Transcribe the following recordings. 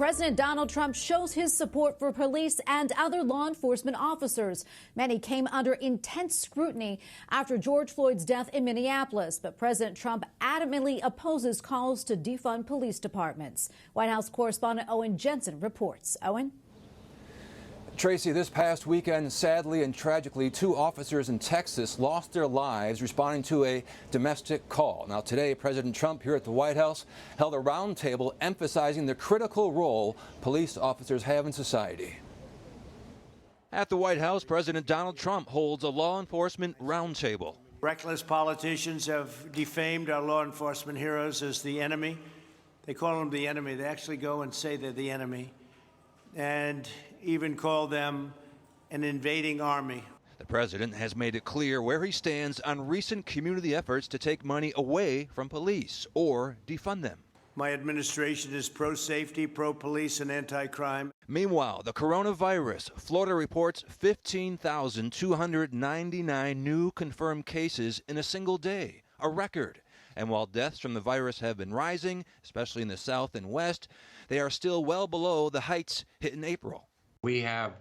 President Donald Trump shows his support for police and other law enforcement officers. Many came under intense scrutiny after George Floyd's death in Minneapolis, but President Trump adamantly opposes calls to defund police departments. White House correspondent Owen Jensen reports. Owen? Tracy, this past weekend, sadly and tragically, 2 officers in Texas lost their lives responding to a domestic call. Now, today, President Trump here at the White House held a roundtable emphasizing the critical role police officers have in society. At the White House, President Donald Trump holds a law enforcement roundtable. Reckless politicians have defamed our law enforcement heroes as the enemy. They call them the enemy. They actually go and say they're the enemy, and even call them an invading army. The president has made it clear where he stands on recent community efforts to take money away from police or defund them. My administration is pro-safety, pro-police, and anti-crime. Meanwhile, the coronavirus. Florida reports 15,299 new confirmed cases in a single day, a record. And while deaths from the virus have been rising, especially in the south and west, they are still well below the heights hit in April. We have,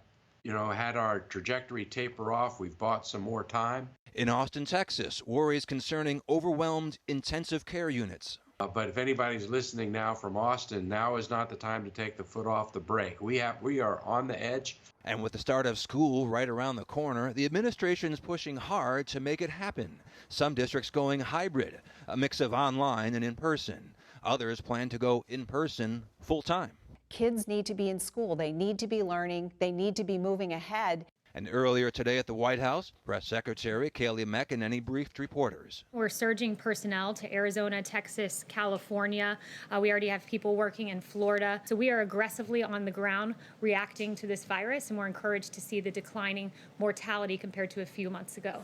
had our trajectory taper off. We've bought some more time. In Austin, Texas, worries concerning overwhelmed intensive care units. But if anybody's listening now from Austin, now is not the time to take the foot off the brake. We are on the edge. And with the start of school right around the corner, the administration is pushing hard to make it happen. Some districts going hybrid, a mix of online and in person. Others plan to go in person full time. Kids need to be in school. They need to be learning. They need to be moving ahead. And earlier today at the White House, Press Secretary Kayleigh McEnany briefed reporters. We're surging personnel to Arizona, Texas, California. We already have people working in Florida. So we are aggressively on the ground reacting to this virus, and we're encouraged to see the declining mortality compared to a few months ago.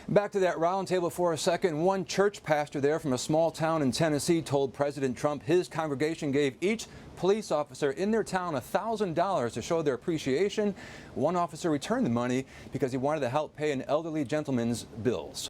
Back to that roundtable for a second. One church pastor there from a small town in Tennessee told President Trump his congregation gave each police officer in their town $1,000 to show their appreciation. One officer returned the money because he wanted to help pay an elderly gentleman's bills.